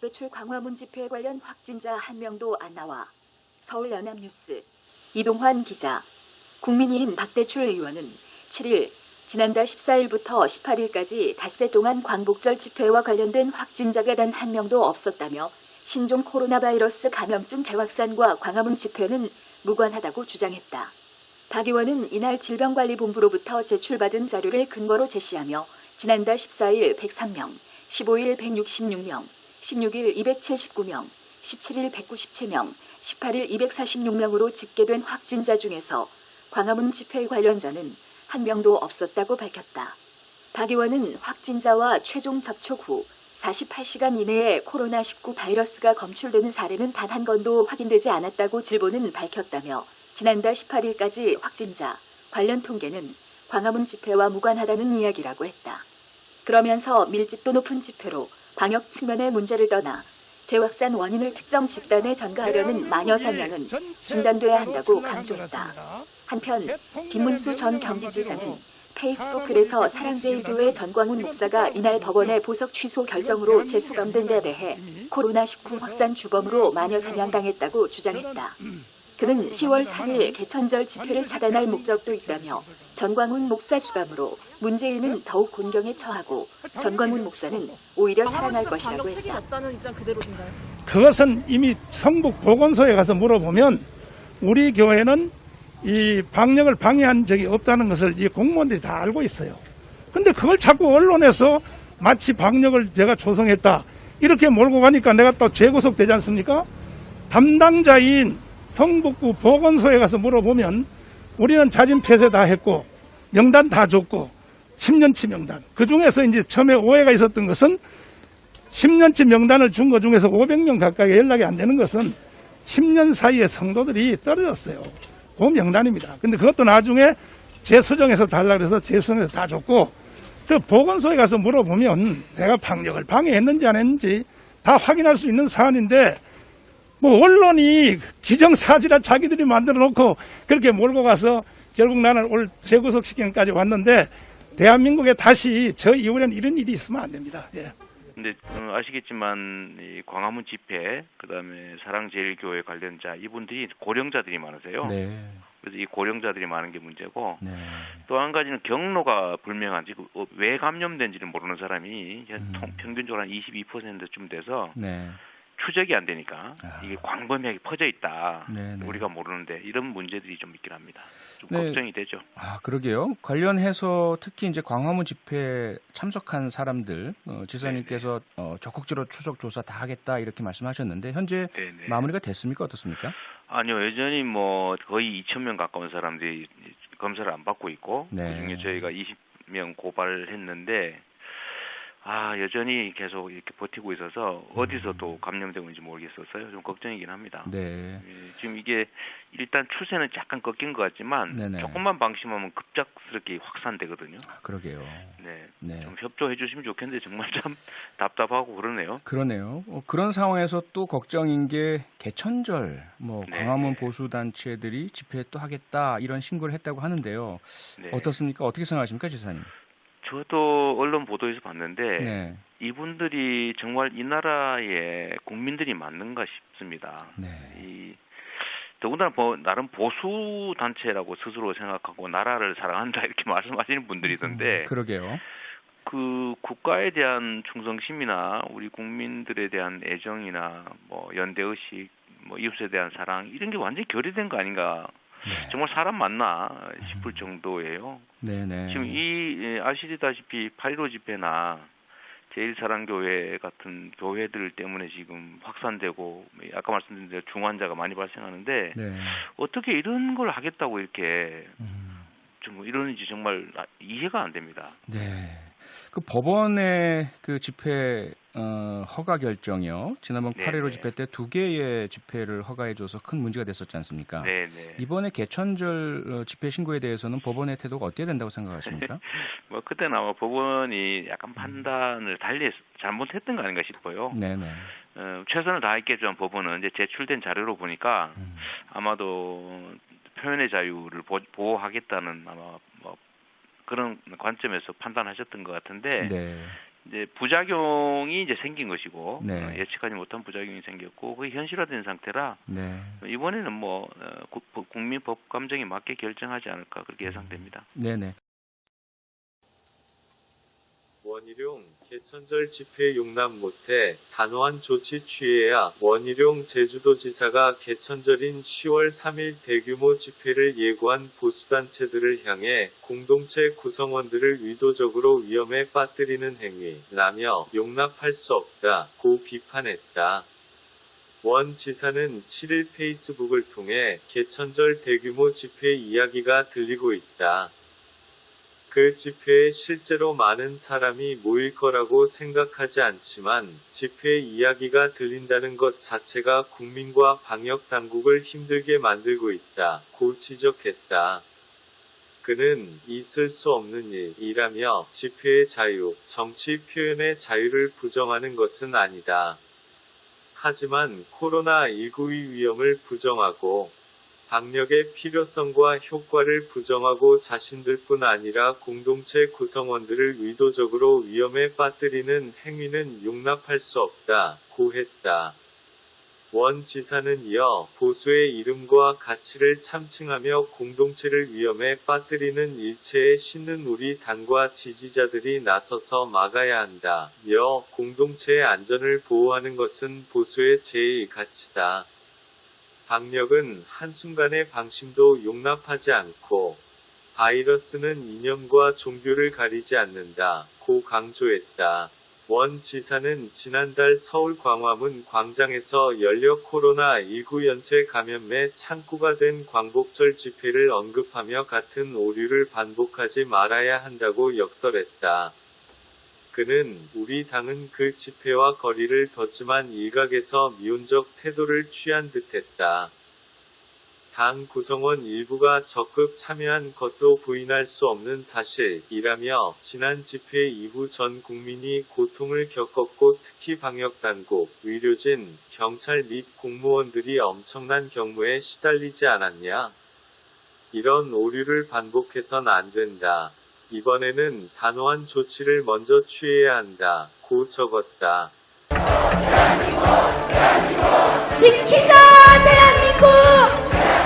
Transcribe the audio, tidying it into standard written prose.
박대출 광화문 집회 관련 확진자 한 명도 안 나와. 서울연합뉴스 이동환 기자. 국민의힘 박대출 의원은 7일 지난달 14일부터 18일까지 닷새 동안 광복절 집회와 관련된 확진자가 단 한 명도 없었다며 신종 코로나 바이러스 감염증 재확산과 광화문 집회는 무관하다고 주장했다. 박 의원은 이날 질병관리본부로부터 제출받은 자료를 근거로 제시하며 지난달 14일 103명, 15일 166명, 16일 279명, 17일 197명, 18일 246명으로 집계된 확진자 중에서 광화문 집회 관련자는 한 명도 없었다고 밝혔다. 박 의원은 확진자와 최종 접촉 후 48시간 이내에 코로나19 바이러스가 검출되는 사례는 단 한 건도 확인되지 않았다고 질본은 밝혔다며 지난달 18일까지 확진자 관련 통계는 광화문 집회와 무관하다는 이야기라고 했다. 그러면서 밀집도 높은 집회로 방역 측면의 문제를 떠나 재확산 원인을 특정 집단에 전가하려는 마녀 사냥은 중단돼야 한다고 강조했다. 한편 김문수 전 경기지사는 페이스북 글에서 사랑제일교회 전광훈 목사가 이날 법원의 보석 취소 결정으로 재수감된 데 대해 코로나19 확산 주범으로 마녀 사냥당했다고 주장했다. 그는 10월 3일 개천절 집회를 차단할 목적도 있다며 전광훈 목사 수감으로 문재인은 더욱 곤경에 처하고 전광훈 목사는 오히려 사랑할 것이라고 했다. 그것은 이미 성북 보건소에 가서 물어보면 우리 교회는 이 방역을 방해한 적이 없다는 것을 이 공무원들이 다 알고 있어요. 근데 그걸 자꾸 언론에서 마치 방역을 제가 조성했다 이렇게 몰고 가니까 내가 또 재구속되지 않습니까? 담당자인 성북구 보건소에 가서 물어보면 우리는 자진 폐쇄 다 했고 명단 다 줬고 10년치 명단. 그 중에서 이제 처음에 오해가 있었던 것은 10년치 명단을 준 것 중에서 500명 가까이 연락이 안 되는 것은 10년 사이에 성도들이 떨어졌어요. 그 명단입니다. 근데 그것도 나중에 재수정해서 달라 그래서 재수정해서 다 줬고 그 보건소에 가서 물어보면 내가 방역을 방해했는지 안 했는지 다 확인할 수 있는 사안인데 뭐 언론이 기정사실화 자기들이 만들어 놓고 그렇게 몰고 가서 결국 나는 올 재구속시키기까지 왔는데 대한민국에 다시 저 이후에는 이런 일이 있으면 안 됩니다. 예. 근데 아시겠지만 이 광화문 집회 그다음에 사랑제일교회 관련자 이분들이 고령자들이 많으세요. 네. 그래서 이 고령자들이 많은 게 문제고 네. 또 한 가지는 경로가 불명한지 왜 감염된지를 모르는 사람이 평균적으로 한 22%쯤 돼서 네. 추적이 안 되니까 이게 광범위하게 퍼져 있다. 네네. 우리가 모르는데 이런 문제들이 좀 있긴 합니다. 좀 네. 걱정이 되죠. 아, 그러게요. 관련해서 특히 이제 광화문 집회 참석한 사람들 지사님께서 적극적으로 추적 조사 다 하겠다 이렇게 말씀하셨는데 현재 네네. 마무리가 됐습니까? 어떻습니까? 아니요, 여전히 뭐 거의 2,000명 가까운 사람들이 검사를 안 받고 있고 네. 그중에 저희가 20명 고발을 했는데 여전히 계속 이렇게 버티고 있어서 어디서 또 감염되고 있는지 모르겠어서요. 좀 걱정이긴 합니다. 네. 지금 이게 일단 추세는 약간 꺾인 것 같지만 네네. 조금만 방심하면 급작스럽게 확산되거든요. 그러게요. 네. 네. 좀 협조해 주시면 좋겠는데 정말 참 답답하고 그러네요. 그러네요. 그런 상황에서 또 걱정인 게 개천절, 네. 광화문 보수 단체들이 집회 또 하겠다 이런 신고를 했다고 하는데요. 네. 어떻습니까? 어떻게 생각하십니까, 지사님? 저도 언론 보도에서 봤는데 네. 이분들이 정말 이 나라의 국민들이 맞는가 싶습니다. 네. 더군다나 나름 보수 단체라고 스스로 생각하고 나라를 사랑한다 이렇게 말씀하시는 분들이던데 그러게요. 그 국가에 대한 충성심이나 우리 국민들에 대한 애정이나 뭐 연대의식, 뭐 이웃에 대한 사랑 이런 게 완전히 결여된 거 아닌가. 네. 정말 사람 맞나 싶을 정도예요. 네네. 지금 아시다시피 8.15 집회나 제일사랑교회 같은 교회들 때문에 지금 확산되고 아까 말씀드린 대로 중환자가 많이 발생하는데 네. 어떻게 이런 걸 하겠다고 이렇게 좀 이러는지 정말 이해가 안 됩니다. 네. 그 법원의 그 집회 허가 결정이요. 지난번 8.15 집회 때 2개의 집회를 허가해줘서 큰 문제가 됐었지 않습니까? 네네. 이번에 개천절 집회 신고에 대해서는 법원의 태도가 어떻게 된다고 생각하십니까? 뭐 그때는 아마 법원이 약간 판단을 달리 잘못했던 거 아닌가 싶어요. 네네. 최선을 다했겠지만 법원은 이제 제출된 자료로 보니까 아마도 표현의 자유를 보호하겠다는 아마 뭐 그런 관점에서 판단하셨던 것 같은데 네. 이제 부작용이 이제 생긴 것이고 네. 예측하지 못한 부작용이 생겼고 그게 현실화된 상태라 네. 이번에는 뭐 국민 법 감정에 맞게 결정하지 않을까 그렇게 예상됩니다. 네네. 원희룡 개천절 집회 용납 못해 단호한 조치 취해야. 원희룡 제주도지사가 개천절인 10월 3일 대규모 집회를 예고한 보수단체들을 향해 공동체 구성원들을 의도적으로 위험에 빠뜨리는 행위라며 용납할 수 없다고 비판했다. 원 지사는 7일 페이스북을 통해 개천절 대규모 집회 이야기가 들리고 있다. 그 집회에 실제로 많은 사람이 모일 거라고 생각하지 않지만 집회 이야기가 들린다는 것 자체가 국민과 방역 당국을 힘들게 만들고 있다고 지적했다. 그는 있을 수 없는 일이라며 집회의 자유, 정치 표현의 자유를 부정하는 것은 아니다. 하지만 코로나19의 위험을 부정하고 방역의 필요성과 효과를 부정하고 자신들뿐 아니라 공동체 구성원들을 의도적으로 위험에 빠뜨리는 행위는 용납할 수 없다고 했다. 원 지사는 이어 보수의 이름과 가치를 참칭하며 공동체를 위험에 빠뜨리는 일체에 싣는 우리 당과 지지자들이 나서서 막아야 한다며 공동체의 안전을 보호하는 것은 보수의 제1 가치다. 방역은 한순간의 방심도 용납하지 않고 바이러스는 이념과 종교를 가리지 않는다고 강조했다. 원 지사는 지난달 서울 광화문 광장에서 열려 코로나19 연쇄 감염의 창구가 된 광복절 집회를 언급하며 같은 오류를 반복하지 말아야 한다고 역설했다. 그는 우리 당은 그 집회와 거리를 뒀지만 일각에서 미온적 태도를 취한 듯했다. 당 구성원 일부가 적극 참여한 것도 부인할 수 없는 사실이라며 지난 집회 이후 전 국민이 고통을 겪었고 특히 방역당국, 의료진, 경찰 및 공무원들이 엄청난 경무에 시달리지 않았냐? 이런 오류를 반복해선 안 된다. 이번에는 단호한 조치를 먼저 취해야 한다고 적었다. 지키자 대한민국!